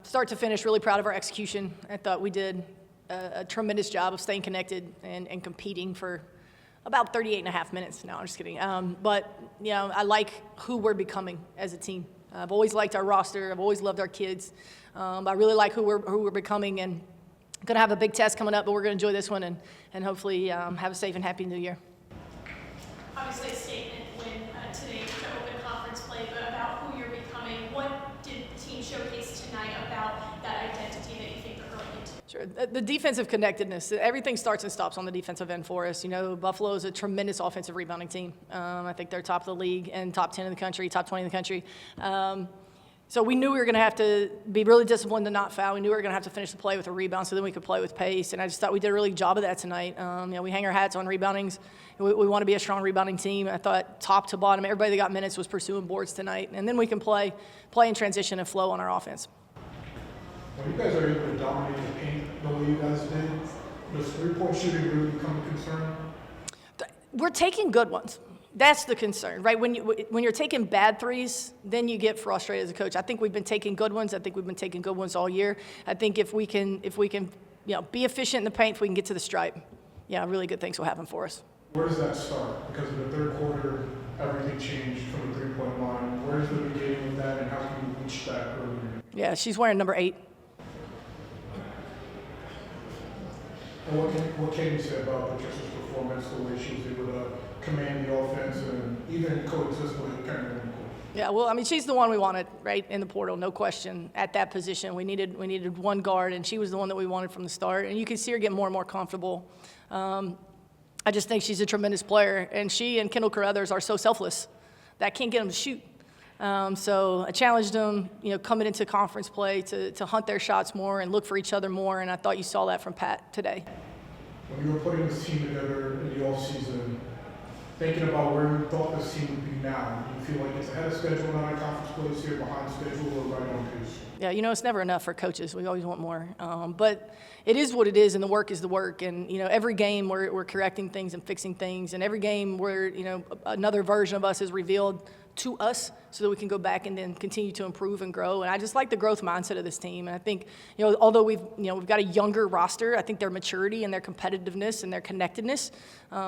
start to finish, really proud of our execution. I thought we did a tremendous job of staying connected and competing for about 38 and a half minutes. No, I'm just kidding. But, you know, I like who we're becoming as a team. I've always liked our roster. I've always loved our kids. I really like who we're becoming, and going to have a big test coming up, but we're going to enjoy this one and hopefully have a safe and happy New Year. Obviously a statement win today to open conference play, but about who you're becoming. What did the team showcase tonight about that identity that you think they're growing into? Sure. The defensive connectedness, everything starts and stops on the defensive end for us. You know, Buffalo is a tremendous offensive rebounding team. I think they're top of the league and top 10 in the country, top 20 in the country. So we knew we were going to have to be really disciplined to not foul. We knew we were going to have to finish the play with a rebound so then we could play with pace. And I just thought we did a really good job of that tonight. You know, we hang our hats on reboundings. We want to be a strong rebounding team. I thought top to bottom, everybody that got minutes was pursuing boards tonight. And then we can play in transition and flow on our offense. When you guys are able to dominate the paint the way you guys did, does three-point shooting really become a concern? We're taking good ones. That's the concern, right? When you're taking bad threes, then you get frustrated as a coach. I think we've been taking good ones. I think we've been taking good ones all year. I think if we can, you know, be efficient in the paint, if we can get to the stripe, yeah, really good things will happen for us. Where does that start? Because in the third quarter, everything changed from the three-point line. Where's the beginning of that, and how can you reach that earlier? Yeah, she's wearing number 8. And what can you say about Patricia's performance, the way she was able to command the offense and even coexist with Cameron? Yeah, well, I mean, she's the one we wanted, right, in the portal, no question. At that position, we needed one guard, and she was the one that we wanted from the start. And you can see her get more and more comfortable. I just think she's a tremendous player, and she and Kendall Carruthers are so selfless that I can't get them to shoot. So I challenged them, you know, coming into conference play to hunt their shots more and look for each other more, and I thought you saw that from Pat today. When you were putting this team together in the offseason, thinking about where you thought this team would be now, do you feel like it's ahead of schedule now in conference plays here, behind schedule, or right on pace? Yeah, you know, it's never enough for coaches. We always want more. But it is what it is, and the work is the work. And, you know, every game we're correcting things and fixing things. And every game where, you know, another version of us is revealed to us so that we can go back and then continue to improve and grow. And I just like the growth mindset of this team. And I think, you know, although we've got a younger roster, I think their maturity and their competitiveness and their connectedness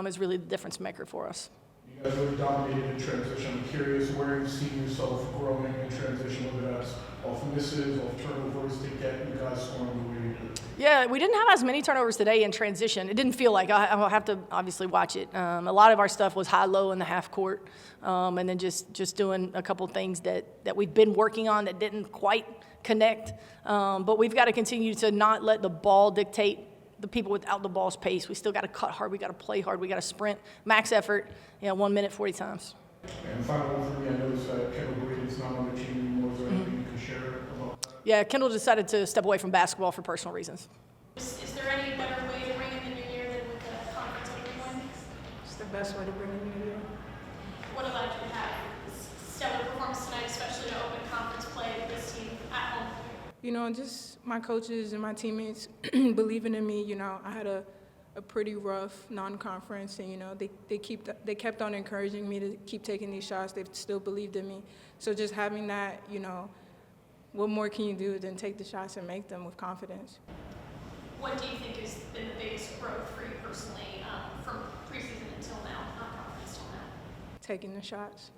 is really the difference maker for us. You guys really dominated in transition. I'm curious where you see yourself growing in transition, whether that's off misses, off turnovers, to get you guys scoring the way you do. Yeah, we didn't have as many turnovers today in transition. It didn't feel like. I'll have to obviously watch it. A lot of our stuff was high-low in the half court, and then just doing a couple things that we've been working on that didn't quite connect. But we've got to continue to not let the ball dictate the people without the ball's pace. We still got to cut hard. We got to play hard. We got to sprint, max effort, 1 minute, 40 times. And final one for me, I noticed that Kendall Brady's not on the team anymore. Is there anything you can share about that? Yeah, Kendall decided to step away from basketball for personal reasons. Is there any better way to bring in the new year than with the conference opening win? It's the best way to bring in the new year. What allowed you to have stellar performance tonight, especially to open conference play with this team at home? You know, just my coaches and my teammates believing in me. You know, I had a pretty rough non-conference, and, you know, they kept on encouraging me to keep taking these shots. They still believed in me. So just having that, you know, what more can you do than take the shots and make them with confidence? What do you think has been the biggest growth for you personally from preseason until now, non-conference till now? Taking the shots.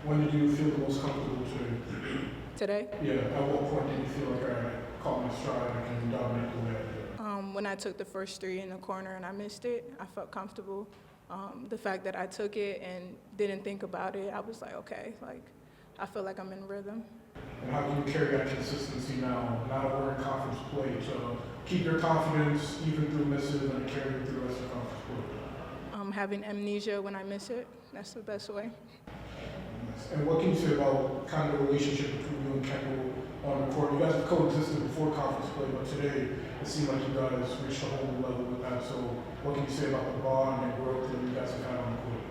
When did you feel the most comfortable Today? Yeah, at what point did you feel like, all right, I caught my stride, I can dominate the way I did? When I took the first three in the corner and I missed it, I felt comfortable. The fact that I took it and didn't think about it, I was like, okay, like, I feel like I'm in rhythm. And how can you carry that consistency now that we're in conference play, to keep your confidence even through misses and carry it through the rest of conference play? Having amnesia when I miss it, that's the best way. And what can you say about kind of the relationship between you and Kendall on the court? You guys have coexisted before conference play, but today it seemed like you guys reached a whole new level with that. So what can you say about the bond and growth that you guys have had on the court?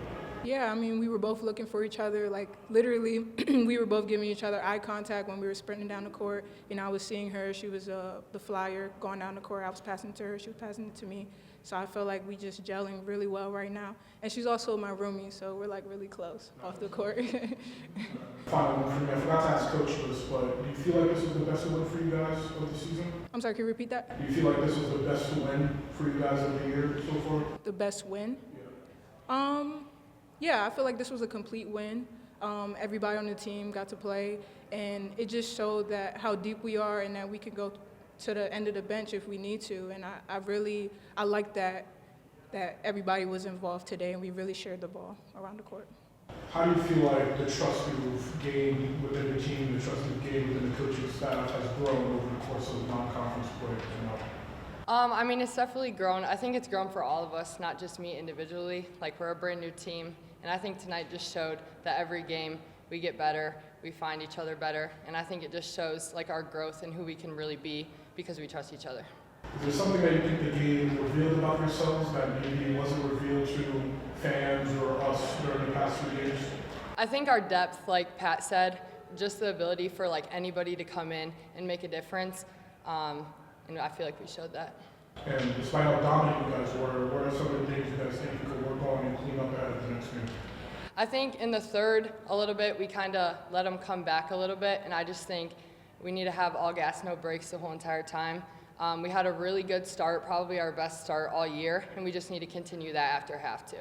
Yeah, I mean, we were both looking for each other. Like, literally, we were both giving each other eye contact when we were sprinting down the court. You know, I was seeing her. She was the flyer going down the court. I was passing to her. She was passing it to me. So I feel like we just gelling really well right now. And she's also my roomie, so we're like really close off the court. Final one for me. I forgot to ask Coach this, but do you feel like this was the best win for you guys of the season? I'm sorry, can you repeat that? Do you feel like this was the best win for you guys of the year so far? The best win? Yeah. Yeah, I feel like this was a complete win. Everybody on the team got to play, and it just showed that how deep we are and that we can go to the end of the bench if we need to. And I like that everybody was involved today and we really shared the ball around the court. How do you feel like the trust you've gained within the team, the trust you've gained within the coaching staff has grown over the course of non-conference play? I mean, it's definitely grown. I think it's grown for all of us, not just me individually. Like, we're a brand new team, and I think tonight just showed that every game we get better, we find each other better, and I think it just shows like our growth and who we can really be because we trust each other. Is there something that you think the game revealed about yourselves that maybe wasn't revealed to fans or us during the past 3 games? I think our depth, like Pat said, just the ability for like anybody to come in and make a difference, and I feel like we showed that. And despite how dominant you guys were, what are some of the things you guys think you could work on and clean up ahead of the next game? I think in the third, a little bit, we kind of let them come back a little bit, and I just think we need to have all gas, no brakes the whole entire time. We had a really good start, probably our best start all year, and we just need to continue that after half two.